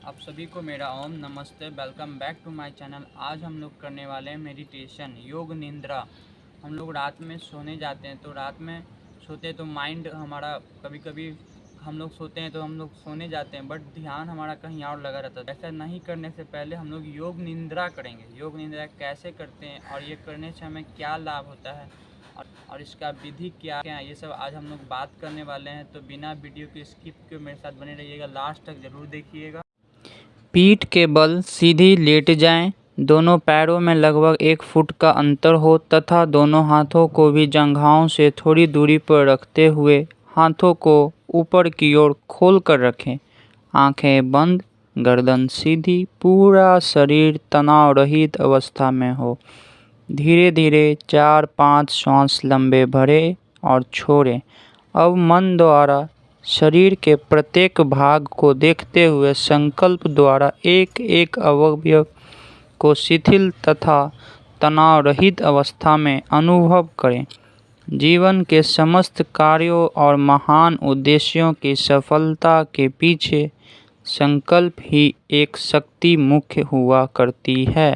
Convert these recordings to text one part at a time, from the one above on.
आप सभी को मेरा ओम नमस्ते। Welcome back to my channel. आज हम लोग करने वाले हैं मेडिटेशन, योग निंद्रा। हम लोग रात में सोने जाते हैं तो रात में सोते हैं तो माइंड हमारा कभी कभी हम लोग सोते हैं तो हम लोग सोने जाते हैं बट ध्यान हमारा कहीं और लगा रहता है। ऐसा नहीं करने से पहले हम लोग योग निंद्रा करेंगे। योग निंद्रा कैसे करते हैं और ये करने से हमें क्या लाभ होता है और इसका विधि क्या है, ये सब आज हम लोग बात करने वाले हैं। तो बिना वीडियो के स्किप के मेरे साथ बने रहिएगा, लास्ट तक ज़रूर देखिएगा। पीठ के बल सीधी लेट जाएं। दोनों पैरों में लगभग 1 फुट का अंतर हो तथा दोनों हाथों को भी जंघाओं से थोड़ी दूरी पर रखते हुए हाथों को ऊपर की ओर खोल कर रखें। आंखें बंद, गर्दन सीधी, पूरा शरीर तनाव रहित अवस्था में हो। धीरे धीरे 4-5 श्वास लंबे भरें और छोड़ें। अब मन द्वारा शरीर के प्रत्येक भाग को देखते हुए संकल्प द्वारा एक एक अवयव को शिथिल तथा तनाव रहित अवस्था में अनुभव करें। जीवन के समस्त कार्यों और महान उद्देश्यों की सफलता के पीछे संकल्प ही एक शक्ति मुख्य हुआ करती है।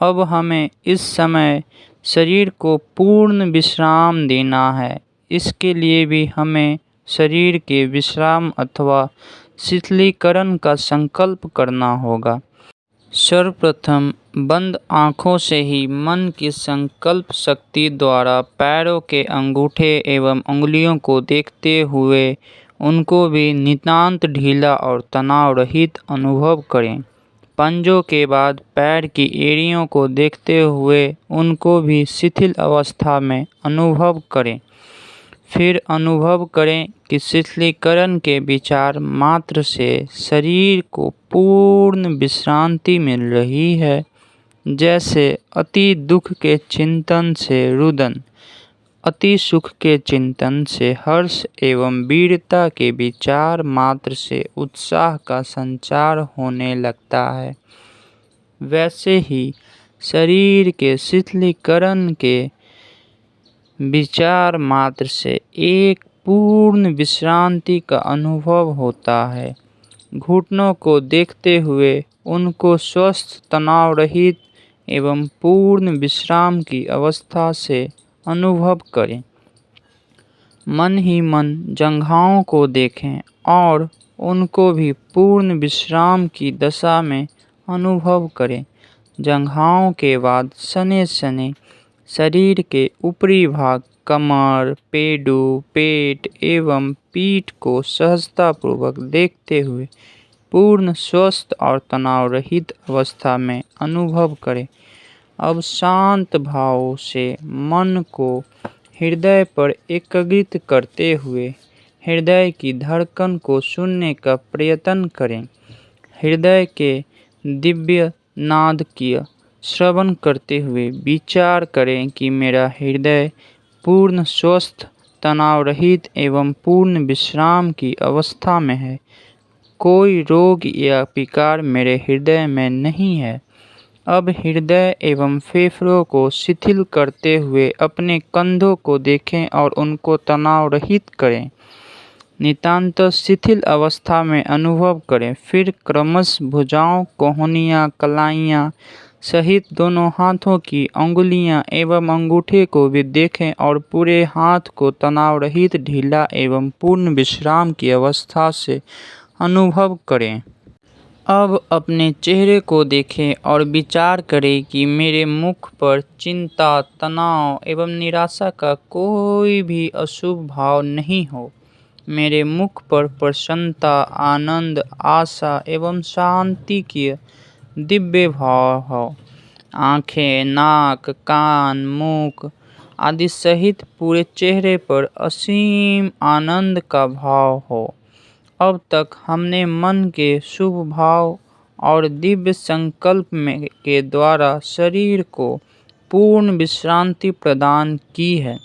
अब हमें इस समय शरीर को पूर्ण विश्राम देना है। इसके लिए भी हमें शरीर के विश्राम अथवा शिथिलीकरण का संकल्प करना होगा। सर्वप्रथम बंद आँखों से ही मन की संकल्प शक्ति द्वारा पैरों के अंगूठे एवं उंगलियों को देखते हुए उनको भी नितांत ढीला और तनाव रहित अनुभव करें। पंजों के बाद पैर की एड़ियों को देखते हुए उनको भी शिथिल अवस्था में अनुभव करें। फिर अनुभव करें कि शिथिलीकरण के विचार मात्र से शरीर को पूर्ण विश्रांति मिल रही है। जैसे अति दुख के चिंतन से रुदन, अति सुख के चिंतन से हर्ष एवं वीरता के विचार मात्र से उत्साह का संचार होने लगता है, वैसे ही शरीर के शिथिलीकरण के विचार मात्र से एक पूर्ण विश्रांति का अनुभव होता है। घुटनों को देखते हुए उनको स्वस्थ, तनाव रहित एवं पूर्ण विश्राम की अवस्था से अनुभव करें। मन ही मन जंघाओं को देखें और उनको भी पूर्ण विश्राम की दशा में अनुभव करें। जंघाओं के बाद सने सने शरीर के ऊपरी भाग, कमर, पेडू, पेट एवं पीठ को सहजतापूर्वक देखते हुए पूर्ण स्वस्थ और तनाव रहित अवस्था में अनुभव करें। अब शांत भाव से मन को हृदय पर एकाग्रित करते हुए हृदय की धड़कन को सुनने का प्रयत्न करें। हृदय के दिव्य नाद की श्रवण करते हुए विचार करें कि मेरा हृदय पूर्ण स्वस्थ, तनाव रहित एवं पूर्ण विश्राम की अवस्था में है। कोई रोग या विकार मेरे हृदय में नहीं है। अब हृदय एवं फेफड़ों को शिथिल करते हुए अपने कंधों को देखें और उनको तनाव रहित करें। नितांत शिथिल अवस्था में अनुभव करें। फिर क्रमशः भुजाओं, कोहनियाँ, कलाइयाँ सहित दोनों हाथों की अंगुलियां एवं अंगूठे को भी देखें और पूरे हाथ को तनाव रहित, ढीला एवं पूर्ण विश्राम की अवस्था से अनुभव करें। अब अपने चेहरे को देखें और विचार करें कि मेरे मुख पर चिंता, तनाव एवं निराशा का कोई भी अशुभ भाव नहीं हो। मेरे मुख पर प्रसन्नता, आनंद, आशा एवं शांति की दिव्य भाव हो। आँखें, नाक, कान, मुख आदि सहित पूरे चेहरे पर असीम आनंद का भाव हो। अब तक हमने मन के शुभ भाव और दिव्य संकल्प के द्वारा शरीर को पूर्ण विश्रांति प्रदान की है।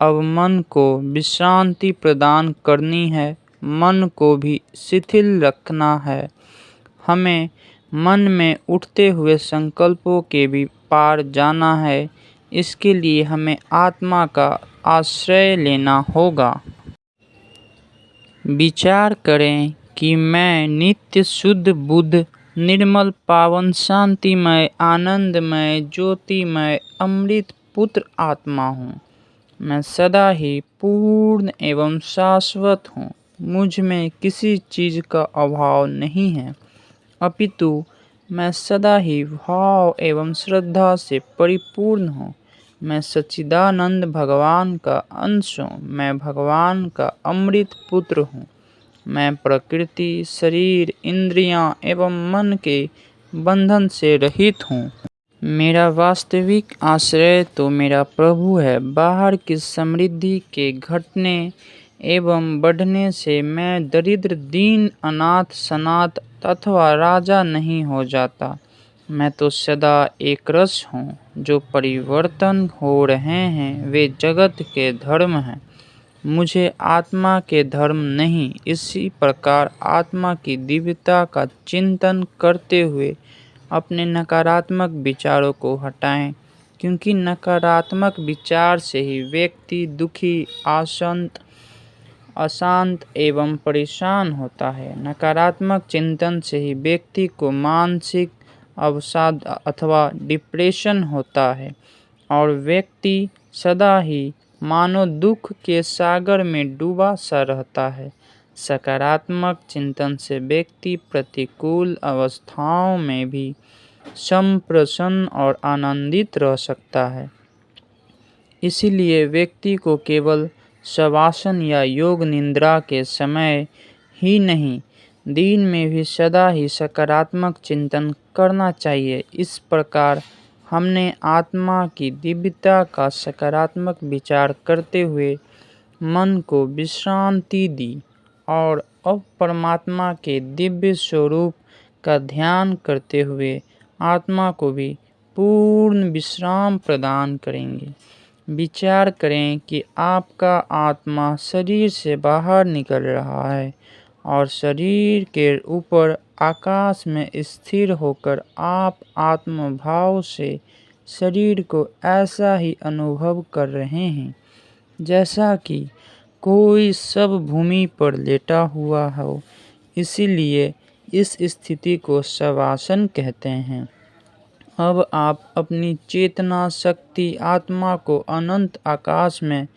अब मन को विश्रांति प्रदान करनी है, मन को भी शिथिल रखना है। हमें मन में उठते हुए संकल्पों के भी पार जाना है। इसके लिए हमें आत्मा का आश्रय लेना होगा। विचार करें कि मैं नित्य शुद्ध बुद्ध, निर्मल पावन शांतिमय आनंदमय ज्योतिमय अमृत पुत्र आत्मा हूँ। मैं सदा ही पूर्ण एवं शाश्वत हूँ। मुझ में किसी चीज का अभाव नहीं है, अपितु मैं सदा ही भाव एवं श्रद्धा से परिपूर्ण हूँ। मैं सच्चिदानंद भगवान का अंश हूँ। मैं भगवान का अमृत पुत्र हूँ। मैं प्रकृति, शरीर, इंद्रियां एवं मन के बंधन से रहित हूँ। मेरा वास्तविक आश्रय तो मेरा प्रभु है। बाहर की समृद्धि के घटने एवं बढ़ने से मैं दरिद्र, दीन, अनाथ, सनाथ अथवा राजा नहीं हो जाता। मैं तो सदा एक रस हूँ। जो परिवर्तन हो रहे हैं वे जगत के धर्म हैं, मुझे आत्मा के धर्म नहीं। इसी प्रकार आत्मा की दिव्यता का चिंतन करते हुए अपने नकारात्मक विचारों को हटाएं, क्योंकि नकारात्मक विचार से ही व्यक्ति दुखी, अशांत एवं परेशान होता है। नकारात्मक चिंतन से ही व्यक्ति को मानसिक अवसाद अथवा डिप्रेशन होता है और व्यक्ति सदा ही मानो दुख के सागर में डूबा सा रहता है। सकारात्मक चिंतन से व्यक्ति प्रतिकूल अवस्थाओं में भी संप्रसन्न और आनंदित रह सकता है। इसीलिए व्यक्ति को केवल शवासन या योग निद्रा के समय ही नहीं, दिन में भी सदा ही सकारात्मक चिंतन करना चाहिए। इस प्रकार हमने आत्मा की दिव्यता का सकारात्मक विचार करते हुए मन को विश्रांति दी और अब परमात्मा के दिव्य स्वरूप का ध्यान करते हुए आत्मा को भी पूर्ण विश्राम प्रदान करेंगे। विचार करें कि आपका आत्मा शरीर से बाहर निकल रहा है और शरीर के ऊपर आकाश में स्थिर होकर आप आत्मभाव से शरीर को ऐसा ही अनुभव कर रहे हैं जैसा कि कोई सब भूमि पर लेटा हुआ हो। इसीलिए इस स्थिति को शवासन कहते हैं। अब आप अपनी चेतना शक्ति आत्मा को अनंत आकाश में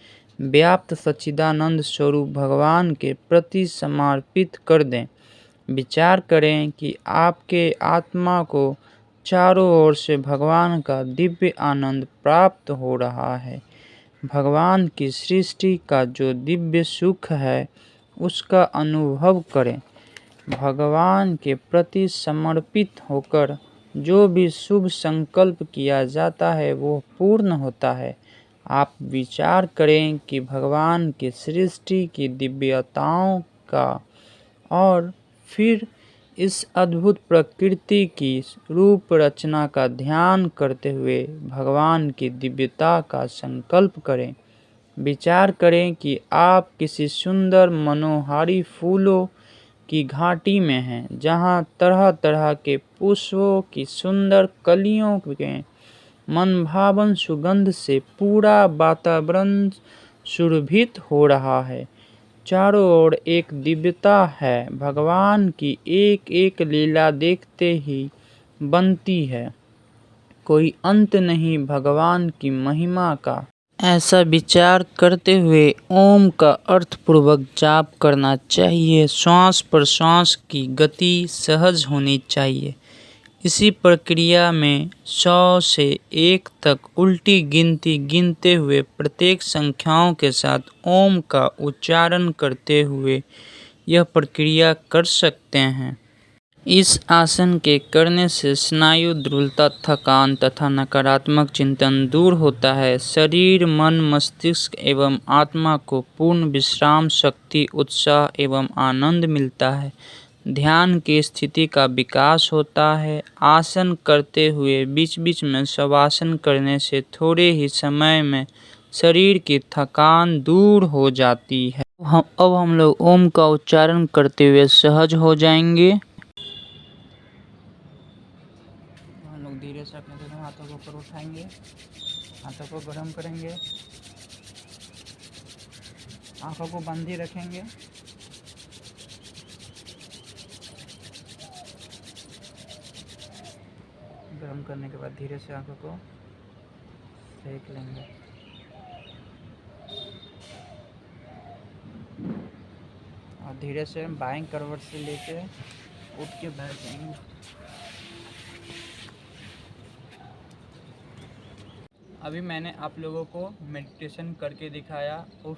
व्याप्त सच्चिदानंद स्वरूप भगवान के प्रति समर्पित कर दें। विचार करें कि आपके आत्मा को चारों ओर से भगवान का दिव्य आनंद प्राप्त हो रहा है। भगवान की सृष्टि का जो दिव्य सुख है उसका अनुभव करें। भगवान के प्रति समर्पित होकर जो भी शुभ संकल्प किया जाता है वो पूर्ण होता है। आप विचार करें कि भगवान की सृष्टि की दिव्यताओं का और फिर इस अद्भुत प्रकृति की रूप रचना का ध्यान करते हुए भगवान की दिव्यता का संकल्प करें। विचार करें कि आप किसी सुंदर मनोहारी फूलों की घाटी में हैं, जहां तरह तरह के पुष्पों की सुंदर कलियों के मनभावन सुगंध से पूरा वातावरण सुरभित हो रहा है। चारों ओर एक दिव्यता है। भगवान की एक एक लीला देखते ही बनती है। कोई अंत नहीं भगवान की महिमा का। ऐसा विचार करते हुए ओम का अर्थपूर्वक जाप करना चाहिए। श्वास प्रश्वास की गति सहज होनी चाहिए। इसी प्रक्रिया में 100 से 1 तक उल्टी गिनती गिनते हुए प्रत्येक संख्याओं के साथ ओम का उच्चारण करते हुए यह प्रक्रिया कर सकते हैं। इस आसन के करने से स्नायु दुर्बलता, थकान तथा नकारात्मक चिंतन दूर होता है। शरीर, मन, मस्तिष्क एवं आत्मा को पूर्ण विश्राम, शक्ति, उत्साह एवं आनंद मिलता है। ध्यान की स्थिति का विकास होता है। आसन करते हुए बीच बीच में शवासन करने से थोड़े ही समय में शरीर की थकान दूर हो जाती है। अब हम लोग ओम का उच्चारण करते हुए सहज हो जाएंगे। हम लोग धीरे से अपने दोनों हाथों को ऊपर उठाएंगे, हाथों को गर्म करेंगे, आंखों को बंद ही रखेंगे। गर्म करने के बाद धीरे से आंखों को सेक लेंगे। और धीरे से बाएं करवट से लेके उठ के बैठ जाएंगे। अभी मैंने आप लोगों को मेडिटेशन करके दिखाया। उस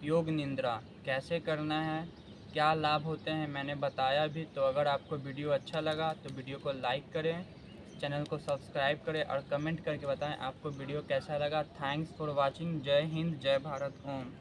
योग निद्रा कैसे करना है, क्या लाभ होते हैं मैंने बताया भी। तो अगर आपको वीडियो अच्छा लगा तो वीडियो को लाइक करें, चैनल को सब्सक्राइब करें और कमेंट करके बताएं आपको वीडियो कैसा लगा। Thanks for watching. जय हिंद, जय भारत, ओम।